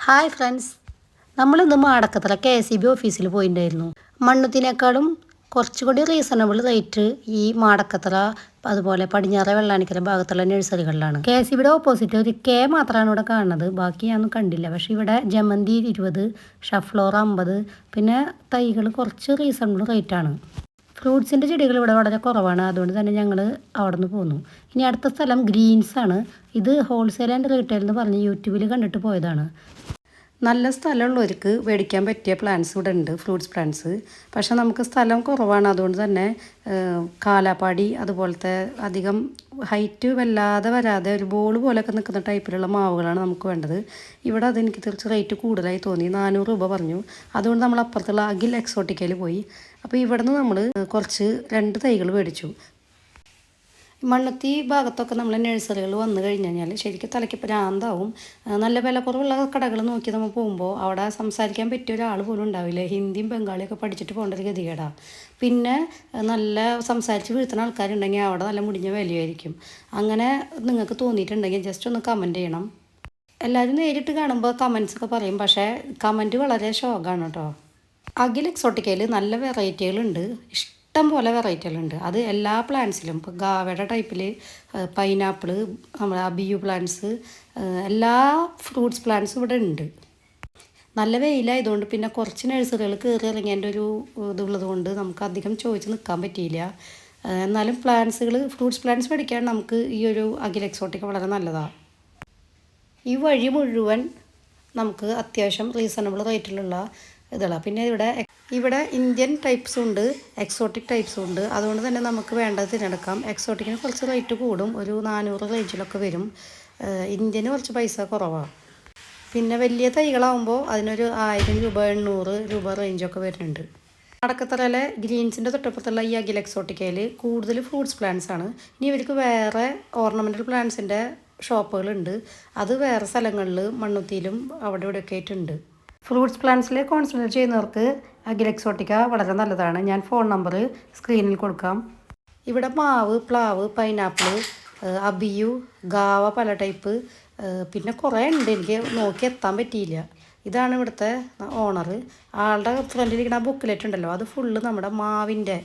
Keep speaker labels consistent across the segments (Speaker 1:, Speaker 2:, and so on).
Speaker 1: Hi friends, നമ്മളിന്ന് Madakkathara KCB ഓഫീസിൽ പോയിട്ടുണ്ടായിരുന്നു. മണ്ണുത്തിനേക്കാളും കുറച്ചുകൂടി റീസണബിൾ റേറ്റ് ഈ മാടക്കത്തറ അതുപോലെ പടിഞ്ഞാറേ വെള്ളാനിക്കര ഭാഗത്തുള്ള നഴ്സറികളിലാണ്. KCBയുടെ ഓപ്പോസിറ്റ് ഒരു മാത്രമാണ് ഇവിടെ കാണുന്നത്, ബാക്കി ഞാനൊന്നും കണ്ടില്ല. പക്ഷേ ഇവിടെ ജമന്തി 20, ഷഫ്ലോറ 50, പിന്നെ തൈകൾ കുറച്ച് റീസണബിൾ റേറ്റാണ്. ഫ്രൂട്ട്സിൻ്റെ ചെടികൾ ഇവിടെ വളരെ കുറവാണ്, അതുകൊണ്ട് തന്നെ ഞങ്ങൾ അവിടെ നിന്ന് പോന്നു. ഇനി അടുത്ത സ്ഥലം ഗ്രീൻസാണ്. ഇത് ഹോൾസെയിൽ ആൻഡ് റീറ്റെയിൽ എന്ന് പറഞ്ഞ് യൂട്യൂബിൽ കണ്ടിട്ട് പോയതാണ്. നല്ല സ്ഥലമുള്ളവർക്ക് മേടിക്കാൻ പറ്റിയ പ്ലാന്റ്സ് ഇവിടെ ഉണ്ട്, ഫ്രൂട്ട്സ് പ്ലാന്റ്സ്. പക്ഷേ നമുക്ക് സ്ഥലം കുറവാണ്, അതുകൊണ്ട് തന്നെ കാലാപ്പാടി അതുപോലത്തെ അധികം ഹൈറ്റ് വല്ലാതെ വരാതെ ഒരു ബോൾ പോലെയൊക്കെ നിൽക്കുന്ന ടൈപ്പിലുള്ള മാവുകളാണ് നമുക്ക് വേണ്ടത്. ഇവിടെ അതെനിക്ക് തീർച്ച റേറ്റ് കൂടുതലായി തോന്നി, 400 രൂപ പറഞ്ഞു. അതുകൊണ്ട് നമ്മൾ അപ്പുറത്തുള്ള അഖിൽ എക്സോട്ടിക്കയിൽ പോയി. അപ്പോൾ ഇവിടെ നിന്ന് നമ്മൾ കുറച്ച് 2 തൈകൾ മേടിച്ചു. മണ്ണുത്തി ഭാഗത്തൊക്കെ നമ്മൾ നഴ്സറികൾ വന്നു കഴിഞ്ഞാൽ ശരിക്കും തലയ്ക്ക് ഭ്രാന്താവും. നല്ല വില കുറവുള്ള കടകൾ നോക്കി നമ്മൾ പോകുമ്പോൾ അവിടെ സംസാരിക്കാൻ പറ്റിയ ഒരാൾ പോലും ഉണ്ടാവില്ല. ഹിന്ദിയും ബംഗാളിയൊക്കെ പഠിച്ചിട്ട് പോകേണ്ട ഒരു ഗതികേടാണ്. പിന്നെ നല്ല സംസാരിച്ച് വീഴ്ത്തുന്ന ആൾക്കാരുണ്ടെങ്കിൽ അവിടെ നല്ല മുടിഞ്ഞ വിലയായിരിക്കും. അങ്ങനെ നിങ്ങൾക്ക് തോന്നിയിട്ടുണ്ടെങ്കിൽ ജസ്റ്റ് ഒന്ന് കമൻറ്റ് ചെയ്യണം. എല്ലാവരും നേരിട്ട് കാണുമ്പോൾ കമൻസൊക്കെ പറയും, പക്ഷേ കമൻറ്റ് വളരെ ശോകമാണ് കേട്ടോ. അഖിൽ എക്സോട്ടിക്കയിൽ നല്ല വെറൈറ്റികളുണ്ട്, ഇഷ്ടം പോലെ വെറൈറ്റികളുണ്ട്. അത് എല്ലാ പ്ലാന്റ്സിലും, ഇപ്പോൾ ഗാവയുടെ ടൈപ്പിൽ പൈനാപ്പിൾ, നമ്മുടെ അബിയു പ്ലാന്റ്സ്, എല്ലാ ഫ്രൂട്ട്സ് പ്ലാന്റ്സും ഇവിടെ ഉണ്ട്. നല്ല വെയിലായതുകൊണ്ട് പിന്നെ കുറച്ച് നഴ്സറികൾ കയറി ഇറങ്ങിയതിൻ്റെ ഒരു ഇതുള്ളത് കൊണ്ട് നമുക്ക് അധികം ചോദിച്ച് നിൽക്കാൻ പറ്റിയില്ല. എന്നാലും പ്ലാന്റ്സുകൾ, ഫ്രൂട്ട്സ് പ്ലാന്റ്സ് പഠിക്കാൻ നമുക്ക് ഈ ഒരു അഖിൽ എക്സോട്ടിക്ക വളരെ നല്ലതാണ്. ഈ വഴി മുഴുവൻ നമുക്ക് അത്യാവശ്യം റീസണബിൾ റേറ്റിലുള്ള ഇതാണ്. പിന്നെ ഇവിടെ ഇന്ത്യൻ ടൈപ്സും ഉണ്ട്, എക്സോട്ടിക് ടൈപ്സും ഉണ്ട്. അതുകൊണ്ട് തന്നെ നമുക്ക് വേണ്ടത് തിരഞ്ഞെടുക്കാം. എക്സോട്ടിക്കിന് കുറച്ച് റേറ്റ് കൂടും, ഒരു 400 റേഞ്ചിലൊക്കെ വരും. ഇന്ത്യന് കുറച്ച് പൈസ കുറവാണ്. പിന്നെ വലിയ തൈകളാകുമ്പോൾ അതിനൊരു 1000 രൂപ 800 രൂപ റേഞ്ചൊക്കെ വരുന്നുണ്ട്. നടക്കത്തറയിലെ ഗ്രീൻസിൻ്റെ തൊട്ടപ്പുറത്തുള്ള ഈ അഖിൽ എക്സോട്ടിക്കയിൽ കൂടുതൽ ഫ്രൂട്ട്സ് പ്ലാന്റ്സ് ആണ്. ഇനി ഇവർക്ക് വേറെ ഓർണമെൻ്റൽ പ്ലാന്റ്സിൻ്റെ ഷോപ്പുകളുണ്ട്, അത് വേറെ സ്ഥലങ്ങളിൽ മണ്ണുത്തിയിലും അവിടെ ഇവിടെയൊക്കെ ആയിട്ടുണ്ട്. ഫ്രൂട്ട്സ് പ്ലാന്റ്സിൽ കോൺസെൻട്രേറ്റ് ചെയ്യുന്നവർക്ക് അഖിൽ എക്സോട്ടിക്ക വളരെ നല്ലതാണ്. ഞാൻ ഫോൺ നമ്പർ സ്ക്രീനിൽ കൊടുക്കാം. ഇവിടെ മാവ്, പ്ലാവ്, പൈനാപ്പിൾ, അബിയു, ഗാവ പല ടൈപ്പ്, പിന്നെ കുറേ ഉണ്ട്, എനിക്ക് നോക്കി എത്താൻ പറ്റിയില്ല. ഇതാണ് ഇവിടുത്തെ ഓണർ. ആളുടെ ഫ്രണ്ടിലിരിക്കുന്ന ബുക്കിലെറ്റ് ഉണ്ടല്ലോ, അത് ഫുള്ള് നമ്മുടെ മാവിൻ്റെ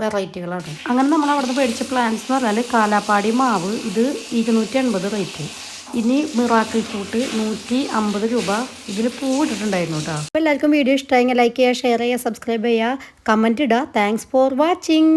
Speaker 1: വെറൈറ്റികളാണ്. അങ്ങനെ നമ്മൾ അവിടെ നിന്ന് മേടിച്ച പ്ലാന്റ്സ് എന്ന് പറഞ്ഞാൽ കാലാപ്പാടി മാവ്, ഇത് 280 റേറ്റ്. ഇനി മിറാക്കിൾ ഫ്രൂട്ട് 150 രൂപ. ഇതിൽ പൂ ഇട്ടിട്ടുണ്ടായിരുന്നു കേട്ടോ. അപ്പോൾ എല്ലാവർക്കും വീഡിയോ ഇഷ്ടമായെങ്കിൽ ലൈക്ക് ചെയ്യുക, ഷെയർ ചെയ്യുക, സബ്സ്ക്രൈബ് ചെയ്യുക, കമൻറ്റ് ഇടുക. Thanks for watching.